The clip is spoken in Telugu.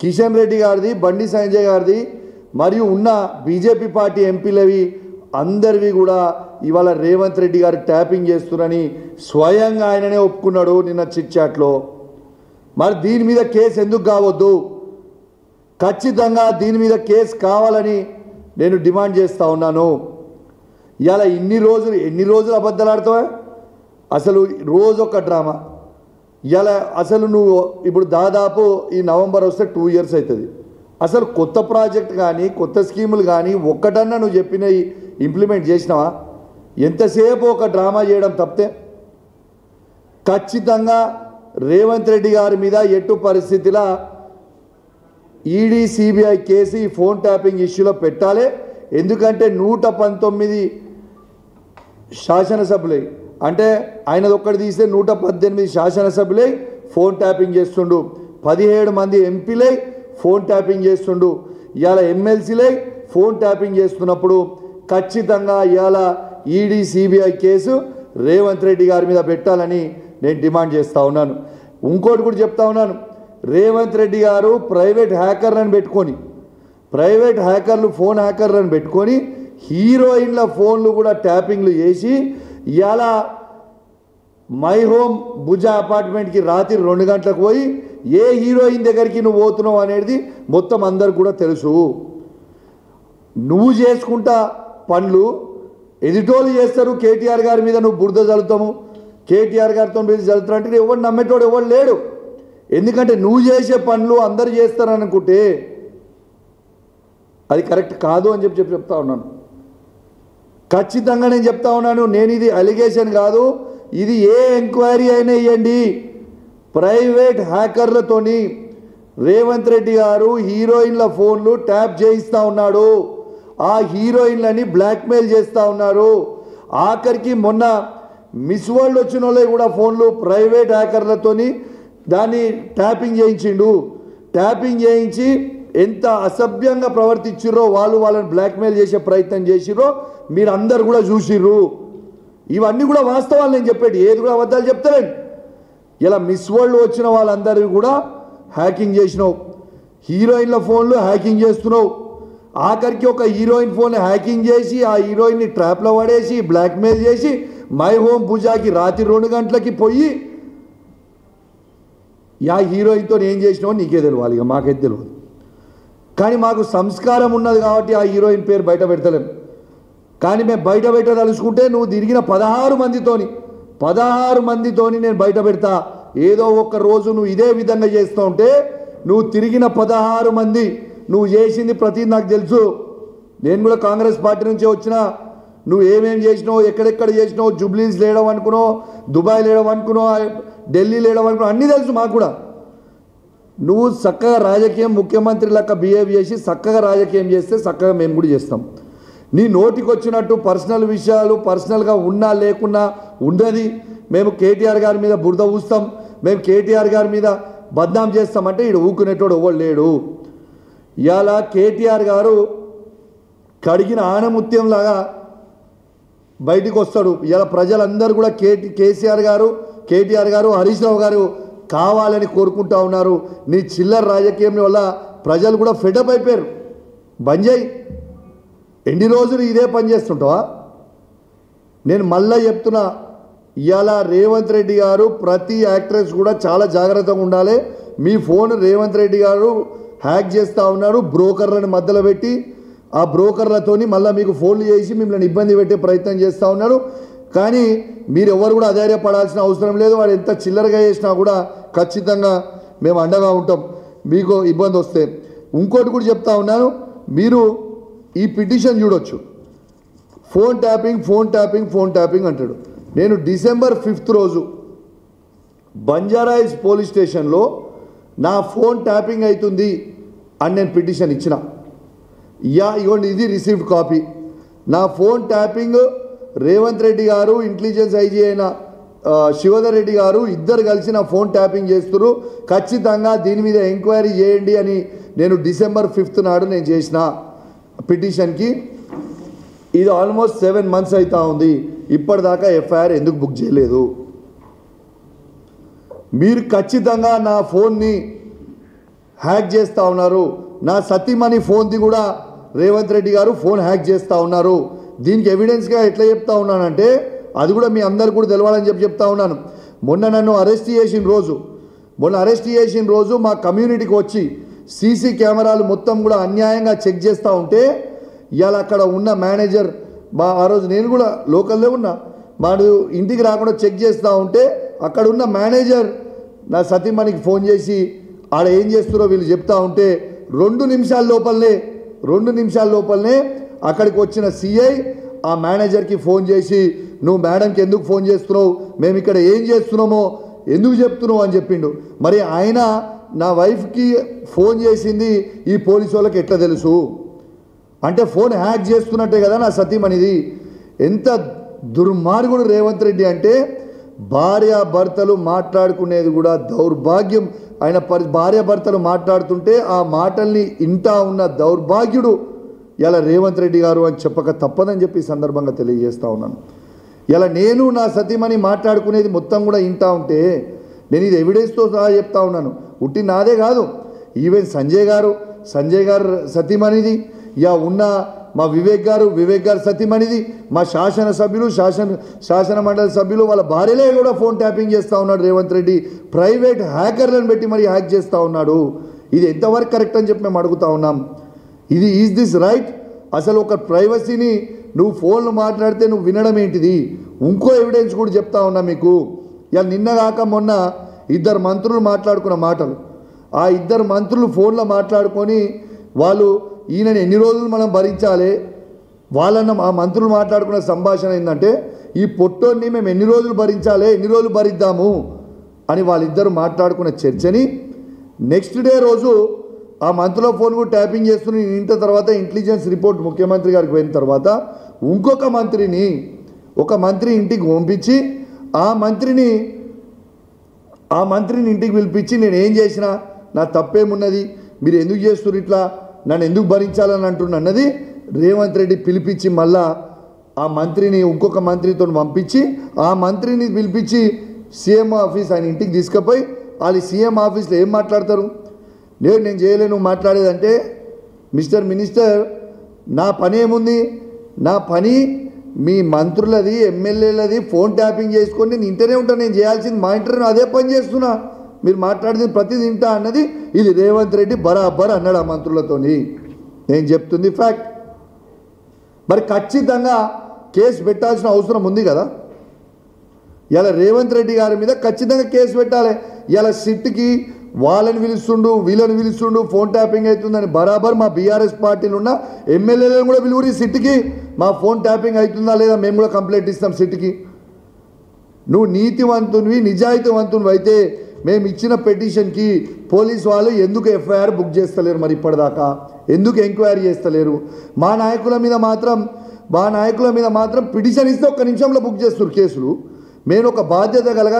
కిషన్ రెడ్డి గారిది, బండి సంజయ్ గారిది మరియు ఉన్న బీజేపీ పార్టీ ఎంపీలవి అందరివి కూడా ఇవాళ రేవంత్ రెడ్డి గారు ట్యాపింగ్ చేస్తున్నారని స్వయంగా ఆయననే ఒప్పుకున్నాడు నిన్న చిట్ చాట్లో. మరి దీని మీద కేసు ఎందుకు కావద్దు? ఖచ్చితంగా దీని మీద కేసు కావాలని నేను డిమాండ్ చేస్తూ ఉన్నాను. ఇవాళ ఎన్ని రోజులు అబద్ధాలు ఆడతావా? అసలు రోజు ఒక డ్రామా. ఇవాళ అసలు నువ్వు ఇప్పుడు దాదాపు ఈ నవంబర్ వస్తే 2 years అవుతుంది. అసలు కొత్త ప్రాజెక్ట్ కానీ కొత్త స్కీములు కానీ ఒక్కటన్నా నువ్వు చెప్పినవి ఇంప్లిమెంట్ చేసినావా? ఎంతసేపు ఒక డ్రామా చేయడం తప్పితే ఖచ్చితంగా రేవంత్ రెడ్డి గారి మీద ఎటు పరిస్థితిలో ఈడీ సిబిఐ కేసు ఈ ఫోన్ ట్యాపింగ్ ఇష్యూలో పెట్టాలి. ఎందుకంటే 119 శాసనసభ్యులై, అంటే ఆయనది ఒక్కటి తీస్తే 118 శాసనసభ్యులై ఫోన్ ట్యాపింగ్ చేస్తుండు, 17 మంది ఎంపీలై ఫోన్ ట్యాపింగ్ చేస్తుండు, ఇవాళ ఎమ్మెల్సీలై ఫోన్ ట్యాపింగ్ చేస్తున్నప్పుడు ఖచ్చితంగా ఇవాళ ED CBI case Revanth Reddy గారి మీద పెట్టాలని నేను డిమాండ్ చేస్తూ ఉన్నాను. ఇంకోటి కూడా చెప్తా ఉన్నాను, రేవంత్ రెడ్డి గారు ప్రైవేట్ హ్యాకర్లను ఫోన్ హ్యాకర్లను పెట్టుకొని హీరోయిన్ల ఫోన్లు కూడా ట్యాపింగ్లు చేసి ఇవాళ మై హోమ్ భుజ అపార్ట్మెంట్కి రాత్రి 2 గంటలకు పోయి ఏ హీరోయిన్ దగ్గరికి నువ్వు పోతున్నావు అనేది మొత్తం అందరికి కూడా తెలుసు. నువ్వు చేసుకుంటా పనులు ఎదిటోళ్ళు చేస్తారు. కేటీఆర్ గారి మీద నువ్వు బురద చల్లుతాము, కేటీఆర్ గారితో మీద చల్లుతారు అంటే ఎవరు నమ్మేటోడు ఎవరు లేడు. ఎందుకంటే నువ్వు చేసే పనులు అందరు చేస్తారనుకుంటే అది కరెక్ట్ కాదు అని చెప్తా ఉన్నాను. ఖచ్చితంగా నేను చెప్తా ఉన్నాను, నేను ఇది అలిగేషన్ కాదు, ఇది ఏ ఎంక్వైరీ అయినా ఇవ్వండి. ప్రైవేట్ హ్యాకర్లతోని రేవంత్ రెడ్డి గారు హీరోయిన్ల ఫోన్లు ట్యాప్ చేయిస్తూ ఉన్నాడు, ఆ హీరోయిన్లని బ్లాక్మెయిల్ చేస్తూ ఉన్నారు. ఆఖరికి మొన్న మిస్ వరల్డ్ వచ్చిన వాళ్ళే కూడా ఫోన్లు ప్రైవేట్ హ్యాకర్లతోని దాన్ని ట్యాపింగ్ చేయించిండు. ట్యాపింగ్ చేయించి ఎంత అసభ్యంగా ప్రవర్తించిర్రో, వాళ్ళని బ్లాక్మెయిల్ చేసే ప్రయత్నం చేసిర్రో మీరు అందరు కూడా చూసిర్రు. ఇవన్నీ కూడా వాస్తవాలు నేను చెప్పేది, ఏది కూడా అబద్ధాలు చెప్తారండి. ఇలా మిస్ వరల్డ్ వచ్చిన వాళ్ళందరివి కూడా హ్యాకింగ్ చేసినావు, హీరోయిన్ల ఫోన్లు హ్యాకింగ్ చేస్తున్నావు. ఆఖరికి ఒక హీరోయిన్ ఫోన్ హ్యాకింగ్ చేసి ఆ హీరోయిన్ని ట్రాప్లో పడేసి బ్లాక్మెయిల్ చేసి మై హోమ్ పూజాకి రాత్రి 2 గంటలకి పోయి యా హీరోయిన్తో ఏం చేసినావో నీకే తెలియాలి, ఇక మాకైతే తెలియదు. కానీ మాకు సంస్కారం ఉన్నది కాబట్టి ఆ హీరోయిన్ పేరు బయట పెడతలేం. కానీ మేము బయట తలుచుకుంటే నువ్వు తిరిగిన 16 మందితోని నేను బయట పెడతా. ఏదో ఒక రోజు నువ్వు ఇదే విధంగా చేస్తూ ఉంటే నువ్వు తిరిగిన 16 మంది నువ్వు చేసింది ప్రతి నాకు తెలుసు. నేను కూడా కాంగ్రెస్ పార్టీ నుంచే వచ్చినా. నువ్వు ఏమేమి చేసినావు, ఎక్కడెక్కడ చేసినావు, జూబ్లీస్ లేడం అనుకున్నావు, దుబాయ్ లేడం అనుకున్నావు, ఢిల్లీ లేడం అనుకున్నావు, అన్నీ తెలుసు మాకు కూడా. నువ్వు చక్కగా రాజకీయం ముఖ్యమంత్రి లెక్క బిహేవ్ చేసి చక్కగా రాజకీయం చేస్తే చక్కగా మేము కూడా చేస్తాం. నీ నోటికి వచ్చినట్టు పర్సనల్ విషయాలు పర్సనల్గా ఉన్నా లేకున్నా ఉండదు. మేము కేటీఆర్ గారి మీద బురద ఊస్తాం, మేము కేటీఆర్ గారి మీద బద్నాం చేస్తామంటే ఈడు ఊకునేటోడు ఎవడు లేడు. ఇవాళ కేటీఆర్ గారు కడిగిన ఆనముత్యంలాగా బయటికి వస్తాడు. ఇలా ప్రజలందరూ కూడా కేటీఆర్ గారు హరీష్ రావు గారు కావాలని కోరుకుంటా ఉన్నారు. నీ చిల్లర రాజకీయం వల్ల ప్రజలు కూడా ఫెడప్ అయిపోయారు. బంద్ చేయి, ఎన్ని రోజులు ఇదే పని చేస్తుంటావా? నేను మళ్ళీ చెప్తున్నా, ఇవాళ రేవంత్ రెడ్డి గారు ప్రతి యాక్ట్రెస్ కూడా చాలా జాగ్రత్తగా ఉండాలి. మీ ఫోన్ రేవంత్ రెడ్డి గారు హ్యాక్ చేస్తూ ఉన్నారు, బ్రోకర్లను మధ్యలో పెట్టి ఆ బ్రోకర్లతోని మళ్ళీ మీకు ఫోన్లు చేసి మిమ్మల్ని ఇబ్బంది పెట్టే ప్రయత్నం చేస్తూ ఉన్నారు. కానీ మీరు ఎవరు కూడా అధైర్యపడాల్సిన అవసరం లేదు. వాడు ఎంత చిల్లరగా చేసినా కూడా ఖచ్చితంగా మేము అండగా ఉంటాం మీకు ఇబ్బంది వస్తే. ఇంకోటి కూడా చెప్తా ఉన్నాను, మీరు ఈ పిటిషన్ చూడొచ్చు. ఫోన్ ట్యాపింగ్ అంటాడు. నేను December 5th రోజు బంజారాయిల్స్ పోలీస్ స్టేషన్లో నా ఫోన్ ట్యాపింగ్ అవుతుంది అని నేను పిటిషన్ ఇచ్చిన. ఇగోండి, ఇది రిసీవ్డ్ కాపీ. నా ఫోన్ ట్యాపింగ్ రేవంత్ రెడ్డి గారు, ఇంటెలిజెన్స్ ఐజీ అయిన శివధర్ రెడ్డి గారు ఇద్దరు కలిసి నా ఫోన్ ట్యాపింగ్ చేస్తున్నారు, ఖచ్చితంగా దీని మీద ఎంక్వైరీ చేయండి అని నేను December 5th నాడు నేను చేసిన పిటిషన్కి. ఇది ఆల్మోస్ట్ 7 months అవుతా ఉంది. ఇప్పటిదాకా ఎఫ్ఐఆర్ ఎందుకు బుక్ చేయలేదు? మీరు ఖచ్చితంగా నా ఫోన్ని హ్యాక్ చేస్తూ ఉన్నారు. నా సతీమణి ఫోన్ది కూడా రేవంత్ రెడ్డి గారు ఫోన్ హ్యాక్ చేస్తూ ఉన్నారు. దీనికి ఎవిడెన్స్గా ఎట్లా చెప్తా ఉన్నానంటే అది కూడా మీ అందరు కూడా తెలవాలని చెప్తా ఉన్నాను. మొన్న నన్ను అరెస్ట్ చేసిన రోజు మా కమ్యూనిటీకి వచ్చి సీసీ కెమెరాలు మొత్తం కూడా అన్యాయంగా చెక్ చేస్తూ ఉంటే ఇవాళ అక్కడ ఉన్న మేనేజర్ ఆ రోజు నేను కూడా లోకల్లో ఉన్నా, వాడు ఇంటికి రాకుండా చెక్ చేస్తూ ఉంటే అక్కడ ఉన్న మేనేజర్ నా సతీమణికి ఫోన్ చేసి ఆడ ఏం చేస్తున్నారో వీళ్ళు చెప్తా ఉంటే 2 నిమిషాల లోపలనే అక్కడికి వచ్చిన సిఐ ఆ మేనేజర్కి ఫోన్ చేసి నువ్వు మేడంకి ఎందుకు ఫోన్ చేస్తున్నావు, మేము ఇక్కడ ఏం చేస్తున్నామో ఎందుకు చెప్తున్నావు అని చెప్పిండు. మరి ఆయన నా వైఫ్కి ఫోన్ చేసింది ఈ పోలీసు వాళ్ళకి ఎట్లా తెలుసు అంటే ఫోన్ హ్యాక్ చేస్తున్నట్టే కదా నా సతీమణిది. ఎంత దుర్మార్గుడు రేవంత్ రెడ్డి అంటే భార్యాభర్తలు మాట్లాడుకునేది కూడా దౌర్భాగ్యం. ఆయన భార్యాభర్తలు మాట్లాడుతుంటే ఆ మాటల్ని ఇంటా ఉన్న దౌర్భాగ్యుడు ఇలా రేవంత్ రెడ్డి గారు అని చెప్పక తప్పదని చెప్పి ఈ సందర్భంగా తెలియజేస్తూ ఉన్నాను. ఇలా నేను నా సతీమణి మాట్లాడుకునేది మొత్తం కూడా ఇంటా ఉంటే నేను ఇది ఎవిడెన్స్తో సహా చెప్తా ఉన్నాను. ఉట్టి నాదే కాదు, ఈవెన్ సంజయ్ గారు సతీమణిది, ఉన్న మా వివేక్ గారు సతీమణిది, మా శాసనసభ్యులు శాసన మండలి సభ్యులు వాళ్ళ భార్యలే కూడా ఫోన్ ట్యాపింగ్ చేస్తూ ఉన్నాడు రేవంత్ రెడ్డి. ప్రైవేట్ హ్యాకర్లను పెట్టి మరి హ్యాక్ చేస్తూ ఉన్నాడు. ఇది ఎంతవరకు కరెక్ట్ అని చెప్పి మేము అడుగుతా ఉన్నాం. Is this right? అసలు ఒక ప్రైవసీని నువ్వు ఫోన్లు మాట్లాడితే నువ్వు వినడం ఏంటిది? ఇంకో ఎవిడెన్స్ కూడా చెప్తా ఉన్నా మీకు. ఇలా నిన్న కాక మొన్న 2 మంత్రులు మాట్లాడుకున్న మాటలు, ఆ 2 మంత్రులు ఫోన్లో మాట్లాడుకొని వాళ్ళు ఈయనని ఎన్ని రోజులు మనం భరించాలి, ఆ మంత్రులు మాట్లాడుకున్న సంభాషణ ఏంటంటే ఈ పొట్టోని మేము ఎన్ని రోజులు భరించాలి, ఎన్ని రోజులు భరిద్దాము అని వాళ్ళిద్దరు మాట్లాడుకున్న చర్చని నెక్స్ట్ డే రోజు ఆ మంత్రిలో ఫోన్ కూడా ట్యాపింగ్ చేస్తున్న ఇంత తర్వాత ఇంటెలిజెన్స్ రిపోర్ట్ ముఖ్యమంత్రి గారికి పోయిన తర్వాత ఇంకొక మంత్రి ఇంటికి పంపించి ఆ మంత్రిని ఇంటికి పిలిపించి నేను ఏం చేసినా నా తప్పేమున్నది, మీరు ఎందుకు చేస్తున్నారు ఇట్లా, నన్ను ఎందుకు భరించాలని అంటున్నది రేవంత్ రెడ్డి పిలిపించి మళ్ళా ఆ మంత్రిని ఇంకొక మంత్రితో పంపించి ఆ మంత్రిని పిలిపించి సీఎం ఆఫీస్ ఆయన ఇంటికి తీసుకుపోయి వాళ్ళు సీఎం ఆఫీస్లో ఏం మాట్లాడతారు, నేను చేయలేను మాట్లాడేదంటే మిస్టర్ మినిస్టర్ నా పని ఏముంది, నా పని మీ మంత్రులది ఎమ్మెల్యేలది ఫోన్ ట్యాపింగ్ చేసుకొని నేను ఇంటనే ఉంటాను, నేను చేయాల్సింది మా ఇంటర్వ్యూ అదే పని చేస్తున్నా, మీరు మాట్లాడింది ప్రతి తింటా అన్నది ఇది రేవంత్ రెడ్డి బరాబర్ అన్నాడు ఆ మంత్రులతోని. నేను చెప్తుంది ఫ్యాక్ట్. మరి ఖచ్చితంగా కేసు పెట్టాల్సిన అవసరం ఉంది కదా. ఇలా రేవంత్ రెడ్డి గారి మీద ఖచ్చితంగా కేసు పెట్టాలి. ఇలా సిట్కి వాళ్ళని పిలుస్తుండు వీళ్ళని పిలుస్తుండు ఫోన్ ట్యాపింగ్ అవుతుందని బరాబర్ మా బీఆర్ఎస్ పార్టీలు ఉన్న ఎమ్మెల్యేలను కూడా పిలువురి సిట్కి, మా ఫోన్ ట్యాపింగ్ అవుతుందా లేదా మేము కూడా కంప్లైంట్ ఇస్తాం సిట్కి. నువ్వు నీతివంతునివి నిజాయితీవంతునివి అయితే మేము ఇచ్చిన పిటిషన్కి పోలీస్ వాళ్ళు ఎందుకు ఎఫ్ఐఆర్ బుక్ చేస్తలేరు, మరి ఇప్పటిదాకా ఎందుకు ఎంక్వైరీ చేస్తలేరు? మా నాయకుల మీద మాత్రం పిటిషన్ ఇస్తే 1 నిమిషంలో బుక్ చేస్తారు కేసులు. మేము ఒక బాధ్యత కలగా